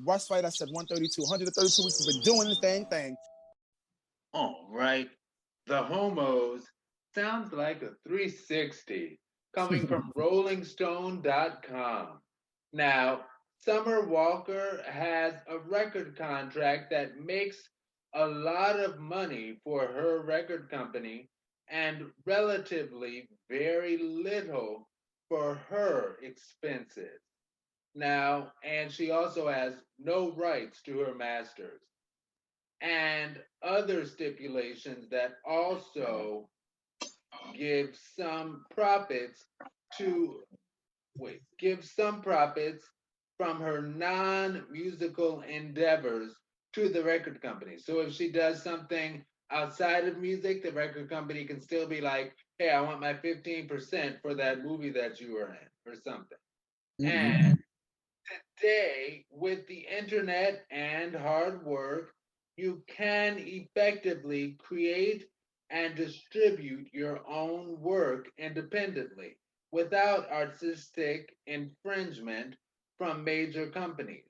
What's right? I said 132. 132 weeks has been doing the thing. All right. The Homos sounds like a 360 coming from RollingStone.com. Now, Summer Walker has a record contract that makes a lot of money for her record company and relatively very little for her expenses. Now, and she also has no rights to her masters and other stipulations that also give some profits to give some profits from her non-musical endeavors to the record company. So if she does something outside of music, the record company can still be like, hey, I want my 15% for that movie that you were in or something. And today, with the internet and hard work, you can effectively create and distribute your own work independently without artistic infringement from major companies.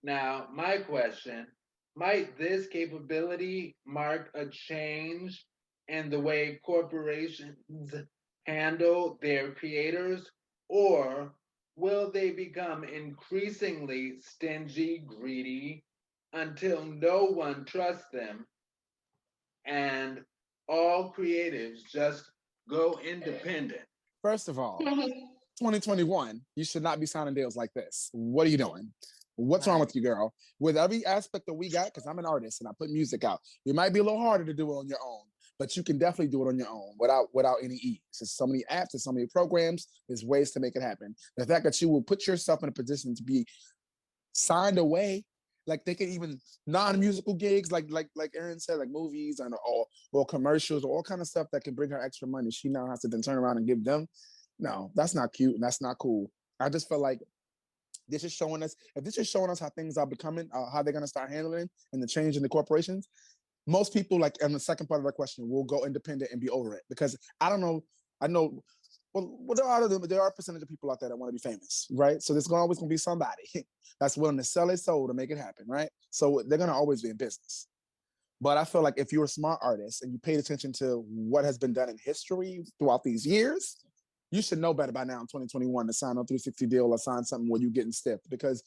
Now, my question, might this capability mark a change in the way corporations handle their creators, or will they become increasingly stingy, greedy, until no one trusts them and all creatives just go independent? First of all, 2021, you should not be signing deals like this. What are you doing? What's wrong with you, girl? With every aspect that we got, because I'm an artist and I put music out, it might be a little harder to do it on your own, but you can definitely do it on your own without any ease. There's so many apps, there's so many programs, there's ways to make it happen. The fact that you will put yourself in a position to be signed away, like they can even non-musical gigs, like Erin said, like movies and or commercials or all kind of stuff that can bring her extra money. She now has to then turn around and give them. No, that's not cute and that's not cool. I just feel like this is showing us, if this is showing us how things are becoming, how they're going to start handling and the change in the corporations, most people, like in the second part of the question, will go independent and be over it. Because I don't know, I know, well there are a percentage of people out there that want to be famous, right? So there's always going to be somebody that's willing to sell their soul to make it happen, right? So they're going to always be in business. But I feel like if you're a smart artist and you paid attention to what has been done in history throughout these years, you should know better by now in 2021 to sign a 360 deal or sign something where you're getting stiffed, because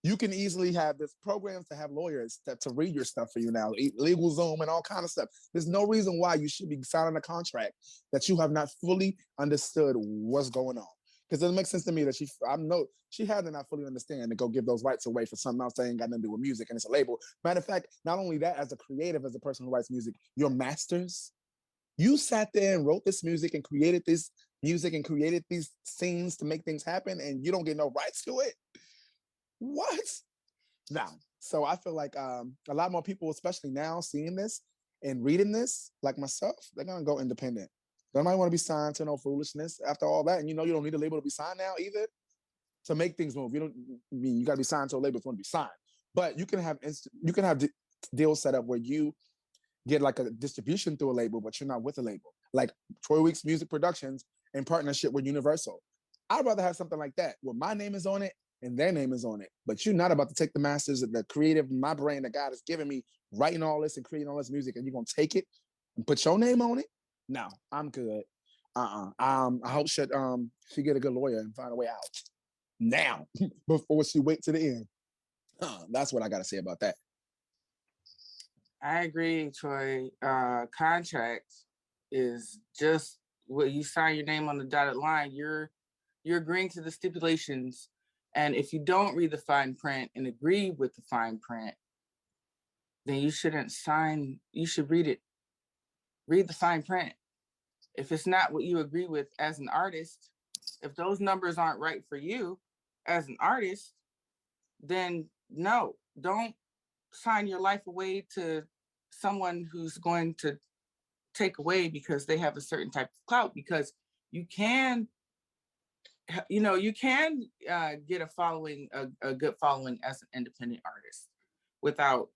you can easily have this programs to have lawyers to read your stuff for you now, legal Zoom and all kind of stuff. There's no reason why you should be signing a contract that you have not fully understood what's going on. Because it makes sense to me that I know she had to not fully understand to go give those rights away for something else that ain't got nothing to do with music and it's a label. Matter of fact, not only that, as a creative, as a person who writes music, your masters, you sat there and wrote this music and created this music and created these scenes to make things happen, and you don't get no rights to it. What? No. So I feel like a lot more people, especially now, seeing this and reading this, like myself, they're gonna go independent. They might want to be signed to no foolishness after all that, and you don't need a label to be signed now either to make things move. You don't I mean you got to be signed to a label if you want to be signed, but you can have deals set up where you get like a distribution through a label, but you're not with a label. Like Troy Weeks Music Productions in partnership with Universal. I'd rather have something like that where my name is on it and their name is on it. But you're not about to take the masters, the creative, my brain that God has given me, writing all this and creating all this music, and you're gonna take it and put your name on it. No, I'm good. I hope she get a good lawyer and find a way out now before she wait to the end. That's what I gotta say about that. I agree, Troy. Contracts is just what you sign your name on the dotted line. You're agreeing to the stipulations, and if you don't read the fine print and agree with the fine print, then you shouldn't sign. You should read it. Read the fine print. If it's not what you agree with as an artist, if those numbers aren't right for you as an artist, then no, don't sign your life away to someone who's going to take away because they have a certain type of clout. Because you can get a following, a good following as an independent artist without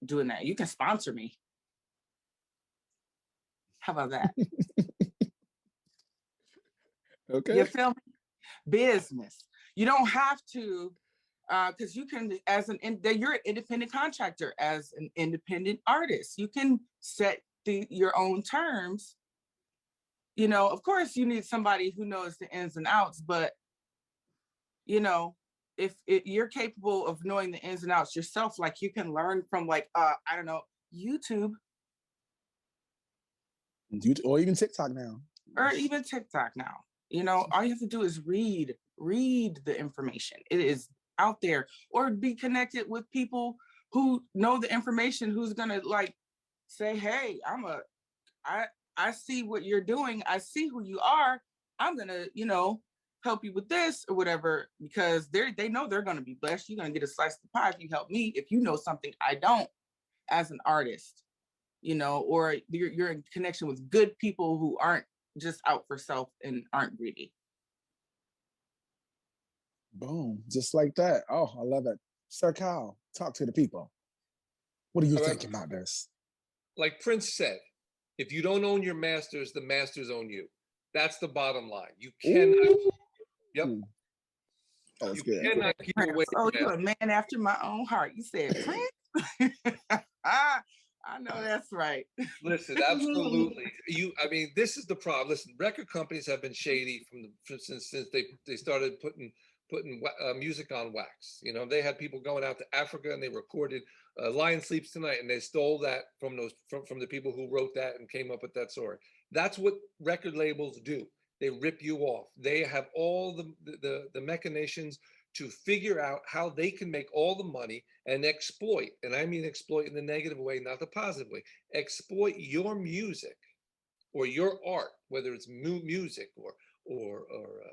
doing that. You can sponsor me. How about that? Okay. You feel me? Business. You don't have to because you can, you're an independent contractor, as an independent artist, you can set your own terms. You know, of course, you need somebody who knows the ins and outs, but you know, if you're capable of knowing the ins and outs yourself, like you can learn from like I don't know, YouTube, or even TikTok now, You know, all you have to do is read the information. It is out there, or be connected with people who know the information, who's gonna like say, hey, I see what you're doing, I see who you are, I'm gonna, you know, help you with this or whatever, because they know they're gonna be blessed. You're gonna get a slice of the pie if you help me, if you know something I don't, as an artist, you know, or you're in connection with good people who aren't just out for self and aren't greedy. Boom, just like that. Oh, I love it. Sir Kyle, talk to the people. What do you think about this? Like Prince said, if you don't own your masters, the masters own you. That's the bottom line. You cannot. Ooh. Yep. Oh, it's you good. cannot keep away. Oh, you're a man after my own heart. You said Prince. I know that's right. Listen, absolutely. I mean, this is the problem. Listen, record companies have been shady since they started putting music on wax. You know, they had people going out to Africa and they recorded "Lion Sleeps Tonight," and they stole that from the people who wrote that and came up with that story. That's what record labels do. They rip you off. They have all the machinations to figure out how they can make all the money and exploit, and I mean exploit in the negative way, not the positive way, exploit your music or your art, whether it's music or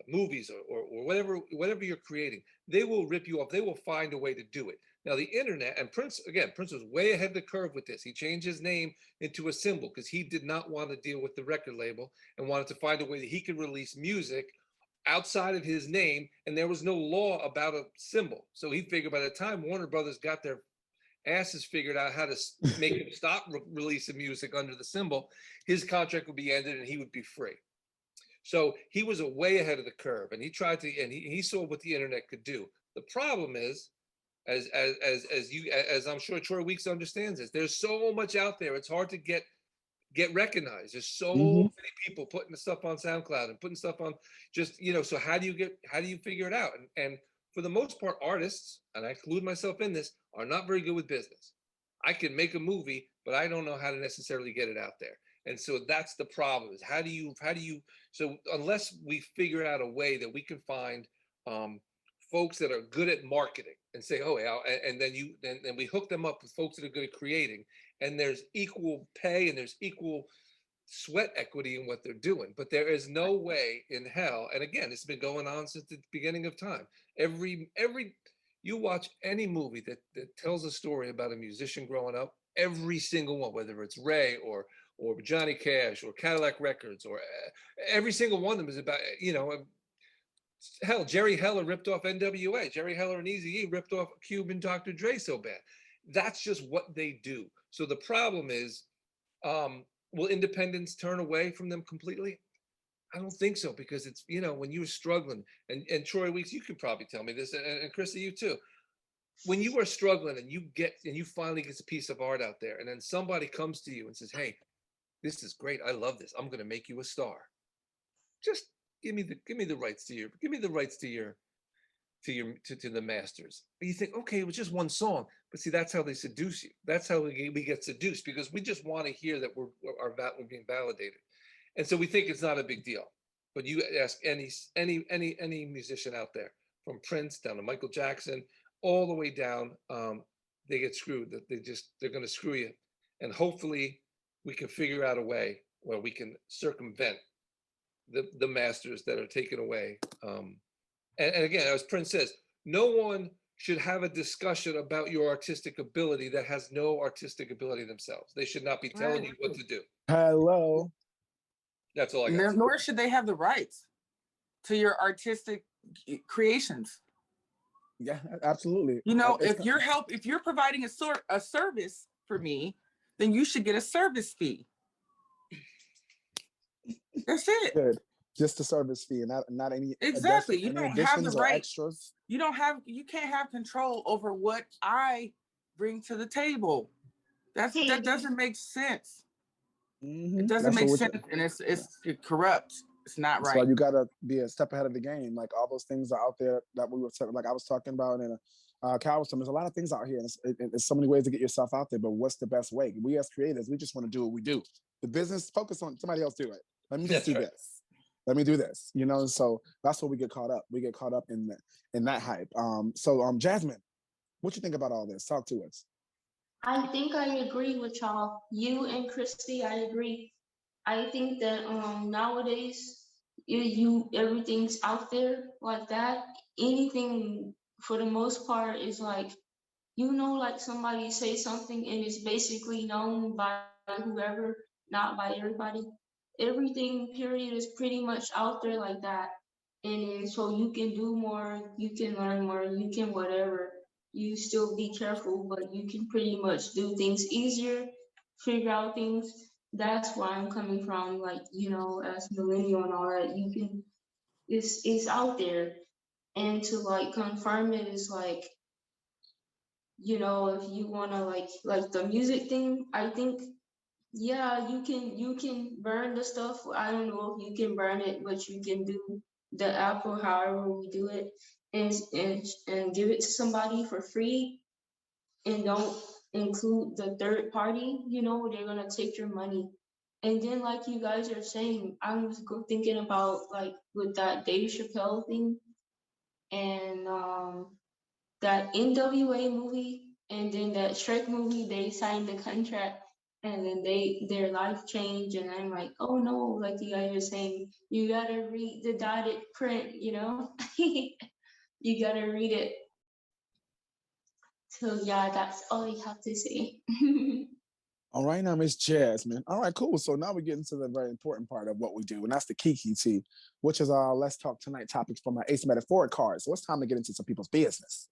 movies or whatever you're creating. They will rip you off. They will find a way to do it. Now the internet, and Prince was way ahead of the curve with this. He changed his name into a symbol because he did not want to deal with the record label and wanted to find a way that he could release music outside of his name, and there was no law about a symbol. So he figured by the time Warner Brothers got their asses figured out how to make him stop releasing music under the symbol, his contract would be ended and he would be free. So he was way ahead of the curve, and he tried to, and he saw what the internet could do. The problem is, as I'm sure Troy Weeks understands this, there's so much out there. It's hard to get recognized. There's so many people putting the stuff on SoundCloud and putting stuff on, just, you know, so how do you figure it out? And for the most part, artists, and I include myself in this, are not very good with business. I can make a movie, but I don't know how to necessarily get it out there. And so that's the problem, is how do you, so unless we figure out a way that we can find folks that are good at marketing and say, oh, yeah, and then we hook them up with folks that are good at creating, and there's equal pay and there's equal sweat equity in what they're doing. But there is no way in hell, and again, it's been going on since the beginning of time. You watch any movie that tells a story about a musician growing up, every single one, whether it's Ray or Johnny Cash or Cadillac Records, or every single one of them is about, you know, hell, Jerry Heller ripped off NWA. Jerry Heller and Eazy-E ripped off Cube and Dr. Dre so bad. That's just what they do. So the problem is, will independents turn away from them completely? I don't think so, because it's, you know, when you're struggling, and Troy Weeks, you could probably tell me this, and ChrisSEE, you too. When you are struggling and you finally get a piece of art out there, and then somebody comes to you and says, hey, this is great, I love this, I'm going to make you a star. Just give me the rights to the masters. And you think, okay, it was just one song, but see, that's how they seduce you. That's how we get seduced, because we just want to hear that we're being validated, and so we think it's not a big deal. But you ask any musician out there, from Prince down to Michael Jackson, all the way down, they get screwed. That they're going to screw you, and hopefully we can figure out a way where we can circumvent the masters that are taken away. And again, as Prince says, no one should have a discussion about your artistic ability that has no artistic ability themselves. They should not be telling you what to do. Hello. That's all I got. Nor should they have the rights to your artistic creations. Yeah, absolutely. You know, if you're providing a service for me, then you should get a service fee. That's it. Good. Just a service fee, and not any exactly. You don't have the right. extras. you can't have control over what I bring to the table. That doesn't make sense. It doesn't make sense, and it corrupts. It's not right. So you gotta be a step ahead of the game. Like all those things are out there that we were like I was talking about, and Cal was saying, there's a lot of things out here. And there's so many ways to get yourself out there, but what's the best way? We as creators, we just want to do what we do. The business, focus on somebody else do it. Let me just do this. Let me do this. You know, so that's where we get caught up. We get caught up in that hype. So Jasmine, what you think about all this? Talk to us. I think I agree with y'all. You and ChrisSEE, I agree. I think that nowadays everything's out there like that. Anything for the most part is like, like somebody say something and it's basically known by whoever, not by everybody. Everything period is pretty much out there like that. And then so you can do more, you can learn more, you can whatever. You still be careful, but you can pretty much do things easier, figure out things. That's where I'm coming from, like, as millennial and all that, you can it's out there. And to like confirm it is like, if you wanna like the music thing, I think yeah, you can burn the stuff. I don't know if you can burn it, but you can do the app or however we do it, and give it to somebody for free, and don't include the third party. They're gonna take your money. And then, like you guys are saying, I was thinking about like with that Dave Chappelle thing and that NWA movie, and then that Shrek movie. They signed the contract, and then their life changed. And I'm like, oh no, like you guys are saying, you gotta read the dotted print. You gotta read it. So yeah, that's all I have to say. All right, now Miss Jasmine. All right, cool. So now we get into the very important part of what we do, and that's the Kiki tea, which is Let's Talk Tonight topics from my Ace Metaphoric card. So it's time to get into some people's business.